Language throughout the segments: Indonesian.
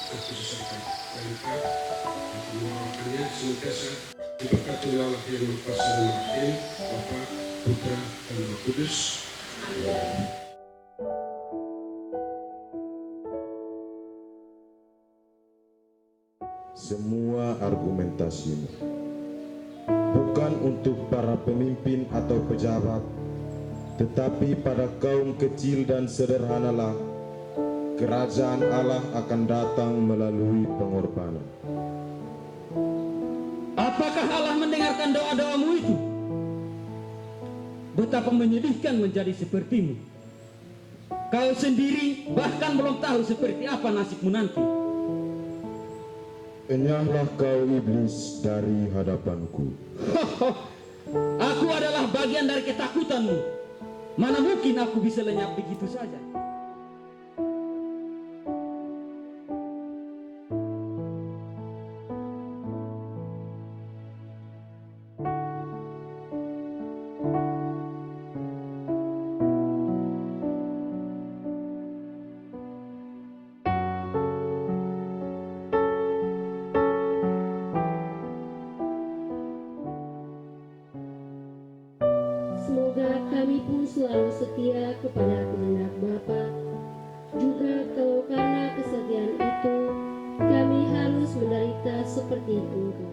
terselesaikan. Dan kita mendoakannya senantiasa diberkati oleh Allah yang Maha Kuasa dan Maha Rahim, Bapa, Putra, dan Roh Kudus. Semua argumentasimu bukan untuk para pemimpin atau pejabat, tetapi pada kaum kecil dan sederhanalah kerajaan Allah akan datang melalui pengorbanan. Apakah Allah mendengarkan doa-doamu itu? Betapa menyedihkan menjadi sepertimu. Kau sendiri bahkan belum tahu seperti apa nasibmu nanti. Enyahlah kau iblis dari hadapanku. Aku adalah bagian dari ketakutanmu. Mana mungkin aku bisa lenyap begitu saja? Semoga kami pun selalu setia kepada kehendak Bapa. Juga kalau karena kesetiaan itu kami harus menderita seperti Engkau.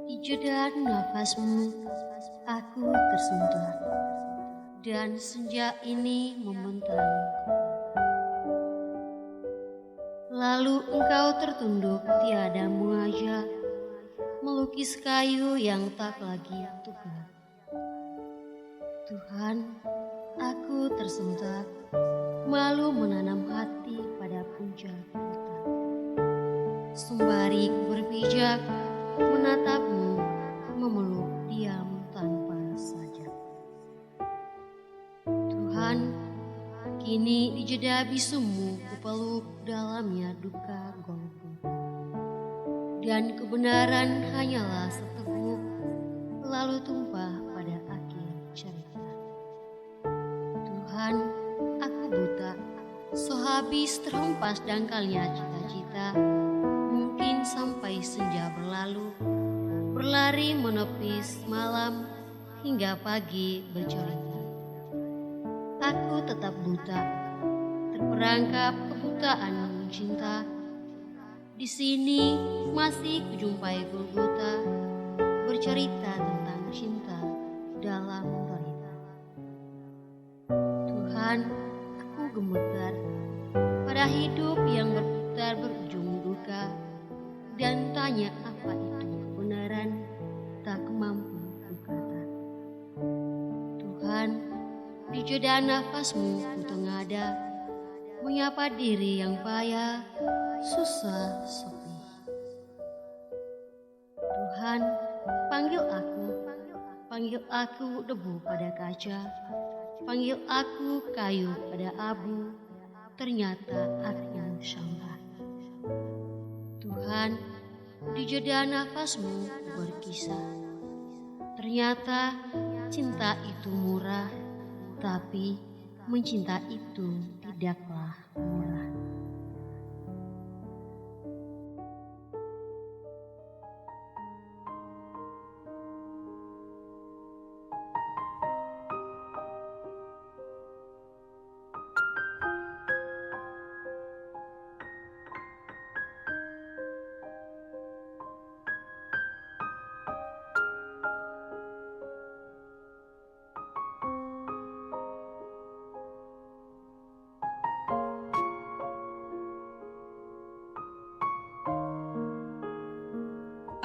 Di jeda nafasmu, aku tersentak, dan senja ini membentang. Lalu engkau tertunduk tiada mengajak, melukis kayu yang tak lagi tukar. Tuhan, aku tersentak, malu menanam hati pada puncak hutan. Sembari berpijak, menatapmu, memeluk diam tanpa sajak. Tuhan, kini di jeda bisumu kupeluk dalamnya duka Golgota. Dan kebenaran hanyalah seteguk, lalu tumpah pada akhir cerita. Tuhan, aku buta, sehabis terhempas dangkalnya cita-cita. Mungkin sampai senja berlalu, berlari menepis malam hingga pagi bercerita. Aku tetap buta, terperangkap kebutaan mencinta. Di sini masih kujumpai Golgota, bercerita tentang cinta dalam derita. Tuhan, aku gemetar pada hidup yang berputar berujung duka, dan tanya apa itu kebenaran, tak mampu kukata. Tuhan, di jeda nafasmu ku tengada, menyapa diri yang payah, susah, sepi. Tuhan, panggil aku debu pada kaca, panggil aku kayu pada abu, ternyata aku sampah. Tuhan, di jeda nafasmu berkisah, ternyata cinta itu murah, tapi mencinta itu tidaklah murah.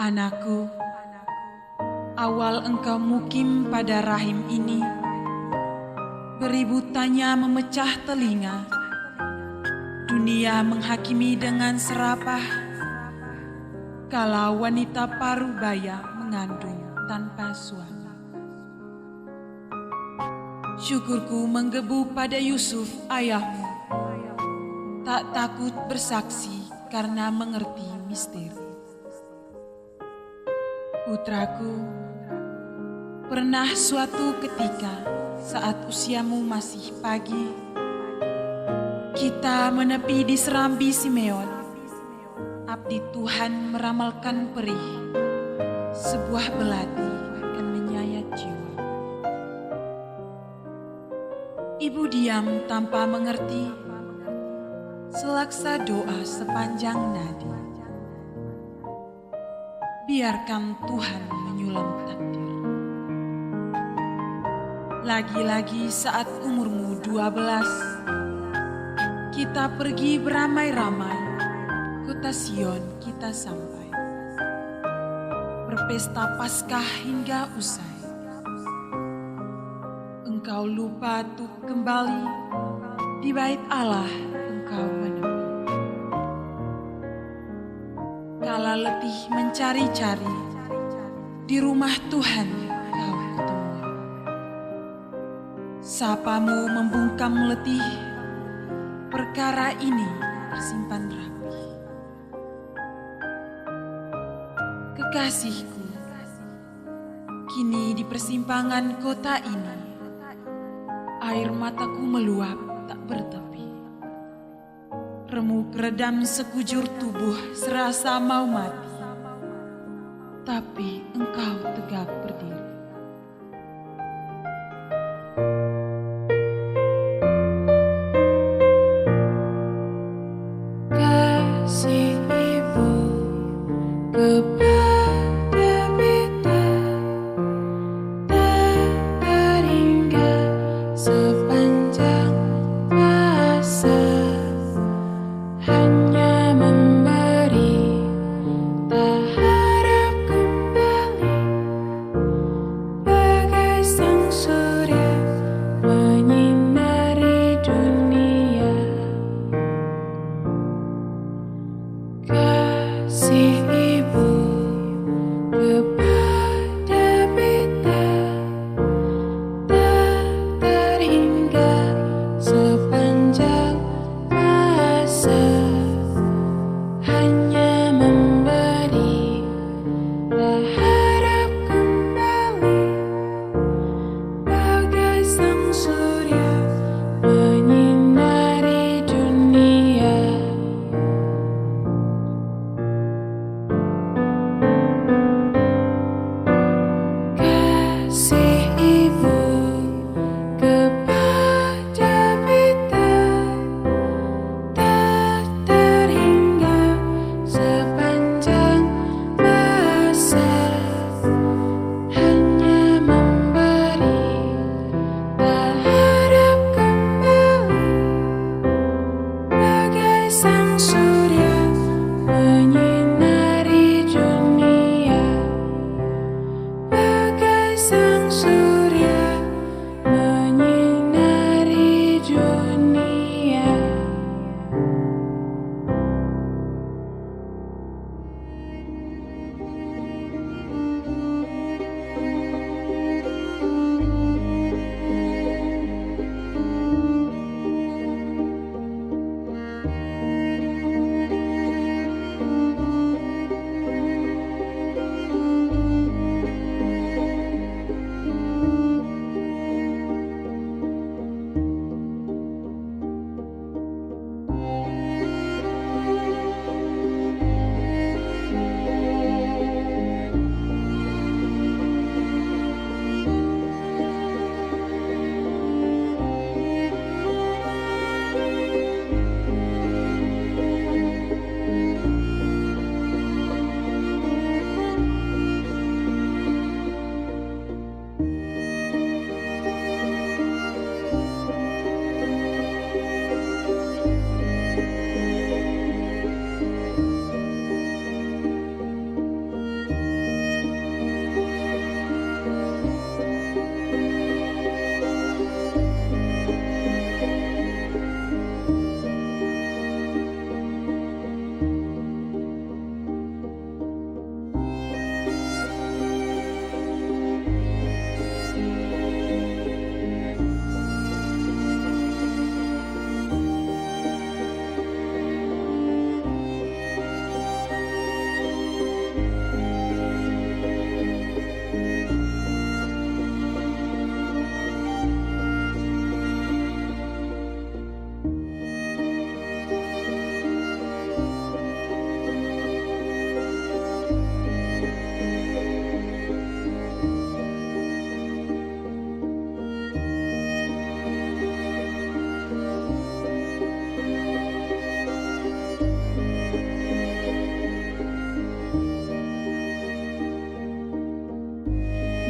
Anakku, awal engkau mukim pada rahim ini, beribu tanya memecah telinga, dunia menghakimi dengan serapah, kala wanita parubaya mengandung tanpa suami. Syukurku menggebu pada Yusuf ayahmu, tak takut bersaksi karena mengerti misteri. Putraku, pernah suatu ketika saat usiamu masih pagi, kita menepi di serambi Simeon. Abdi Tuhan meramalkan perih, sebuah belati akan menyayat jiwa. Ibu diam tanpa mengerti, selaksa doa sepanjang nadi. Biarkan Tuhan menyulam takdir. Lagi-lagi saat umurmu 12, kita pergi beramai-ramai, kota Sion kita sampai. Berpesta Paskah hingga usai. Engkau lupa untuk kembali, di bait Allah engkau menepi. Kala letih mencari-cari, di rumah Tuhan kau ketemu. Sapamu membungkam letih, perkara ini tersimpan rapi. Kekasihku, kini di persimpangan kota ini, air mataku meluap tak bertepi. Remuk redam sekujur tubuh serasa mau mati, tapi engkau tegap berdiri. Kasih Ibu kepada beta tak terhingga sepanjang masa, hanya memberi tak harap kembali, bagai sang surya menyinari dunia. Kasih Ibu kepada beta tak terhingga sepanjang masa, hanya memberi tak harap kembali, bagai sang surya menyinari dunia.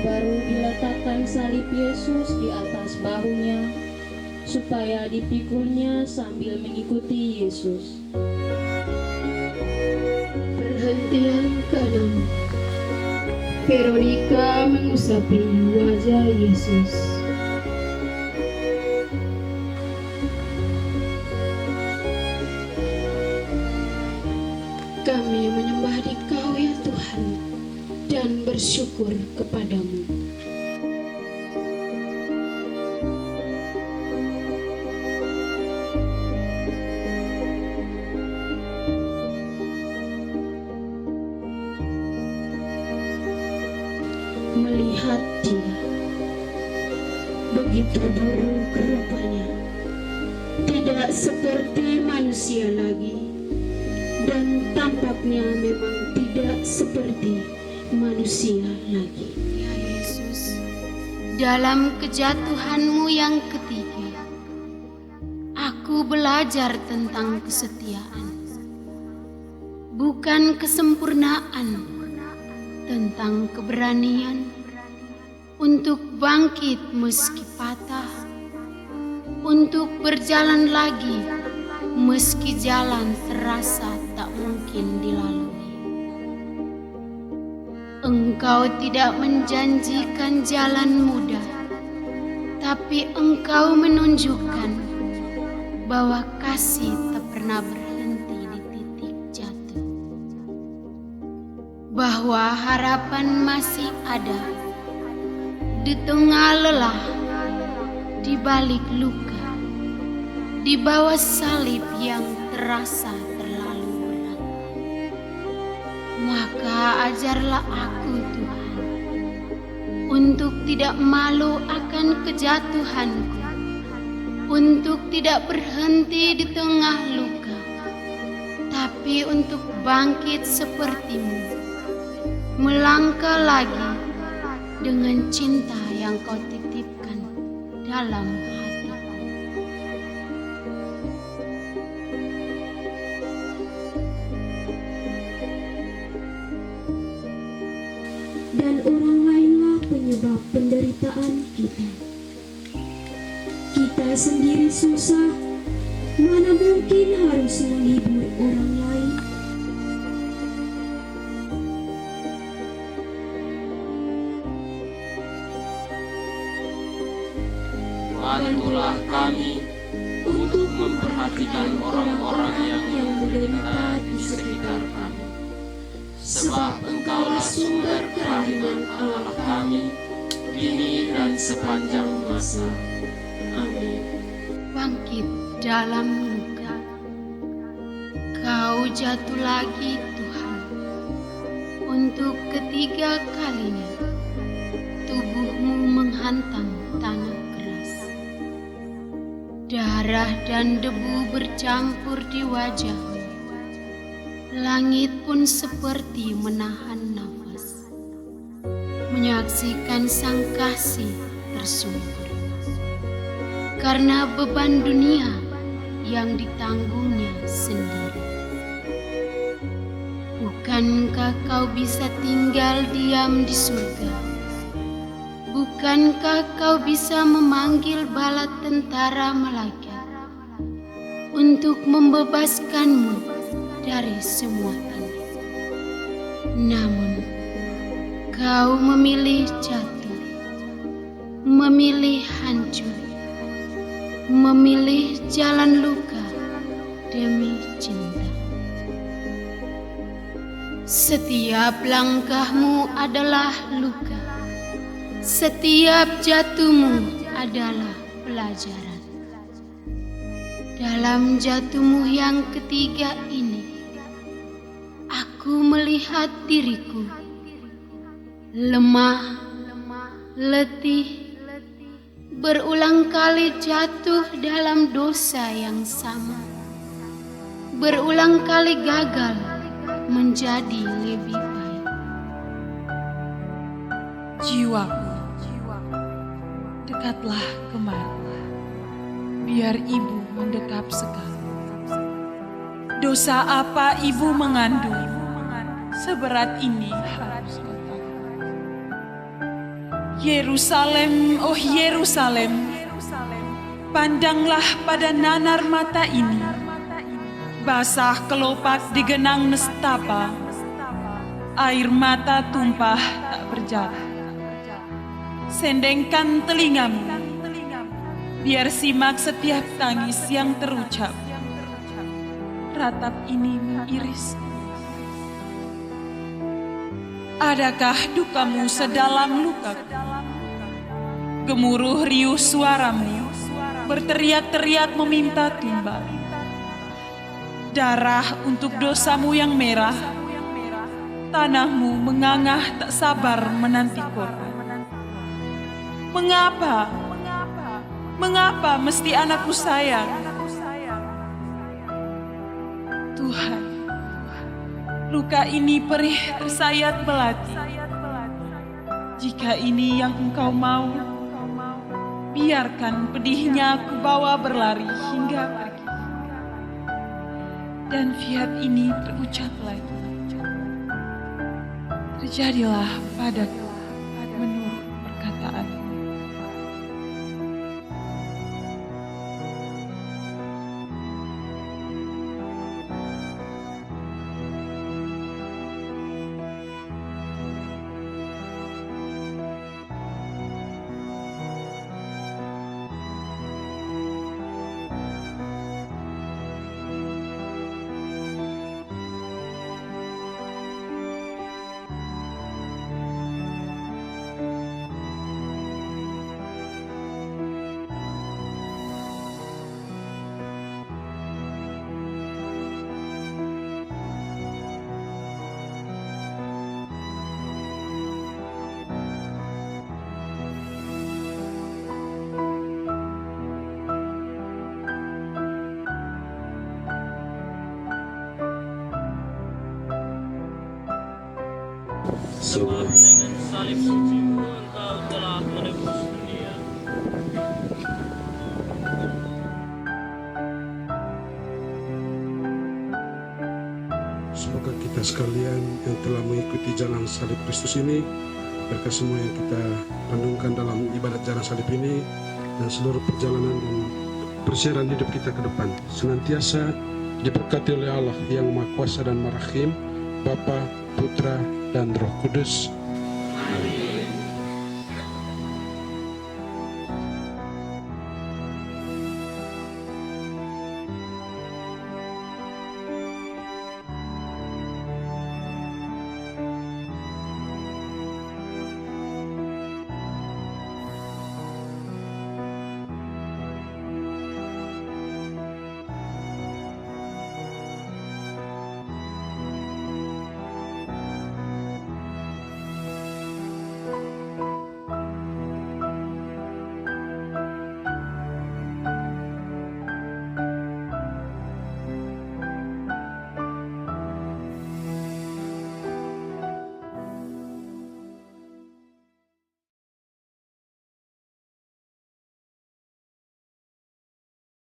baru diletakkan salib Yesus di atas bahunya, supaya dipikulnya sambil mengikuti Yesus. Perhentian ke-6. Veronika mengusapi wajah Yesus. Kami menyembah Dikau ya Tuhan, dan bersyukur kepadamu. Melihat dia, begitu buruk rupanya, tidak seperti manusia lagi, dan tampaknya memang tidak seperti manusia lagi. Ya Yesus, dalam kejatuhanmu yang ketiga, aku belajar tentang kesetiaan, bukan kesempurnaan, tentang keberanian untuk bangkit meski patah, untuk berjalan lagi meski jalan terasa tak mungkin dilalui. Engkau tidak menjanjikan jalan mudah, tapi Engkau menunjukkan bahwa kasih tak pernah berhenti di titik jatuh, bahwa harapan masih ada di tengah lelah, di balik luka, di bawah salib yang terasa terlalu berat. Maka ajarlah aku Tuhan, untuk tidak malu akan kejatuhanku, untuk tidak berhenti di tengah luka, tapi untuk bangkit seperti-Mu, melangkah lagi dengan cinta yang Kau titipkan dalam hatiku. Dan orang lainlah penyebab penderitaan kita. Kita sendiri susah, mana mungkin harus menghibur orang lain. Bantulah kami untuk memperhatikan orang-orang yang menderita di sekitar kami, sebab Engkaulah sumber kerahiman Allah kami, kini dan sepanjang masa. Amin. Bangkit dalam luka, Kau jatuh lagi Tuhan, untuk ketiga kalinya tubuhmu menghantam tanah keras. Darah dan debu bercampur di wajahmu, langit pun seperti menahan nafas, menyaksikan sang kasih tersungkur, karena beban dunia yang ditanggungnya sendiri. Bukankah Kau bisa tinggal diam di surga? Bukankah Kau bisa memanggil bala tentara malaikat untuk membebaskanmu dari semua ini? Namun Kau memilih jatuh, memilih hancur, memilih jalan luka demi cinta. Setiap langkahmu adalah luka, setiap jatuhmu adalah pelajaran. Dalam jatuhmu yang ketiga ini, aku melihat diriku lemah, letih, berulang kali jatuh dalam dosa yang sama, berulang kali gagal menjadi lebih baik. Jiwaku, dekatlah kemari, biar ibu mendekap sekali. Dosa apa ibu mengandung, seberat ini harus kau tanggung. Yerusalem, oh Yerusalem, pandanglah pada nanar mata ini, basah kelopak digenang nestapa, air mata tumpah tak berjarah. Sendengkan telingamu, biar simak setiap tangis yang terucap. Ratap ini mengiris. Adakah dukamu sedalam luka? Gemuruh riuh suaramu, berteriak-teriak meminta tumbal. Darah untuk dosamu yang merah, tanahmu mengangah tak sabar menanti korban. Mengapa? Mengapa mesti anakku sayang? Tuhan, luka ini perih tersayat belati. Jika ini yang Engkau mau, biarkan pedihnya ku bawa berlari hingga pergi. Dan fiat ini terucap lagi. Terjadilah padaku menurut perkataanmu. Sebab dengan salib sucimu Engkau telah menebus dunia. Semoga kita sekalian yang telah mengikuti jalan salib Kristus ini, berkat semua yang kita renungkan dalam ibadat jalan salib ini, dan seluruh perjalanan dan persiaran hidup kita ke depan, senantiasa diberkati oleh Allah yang Maha Kuasa dan Maha Rahim, Bapa, Putra, dan Roh Kudus.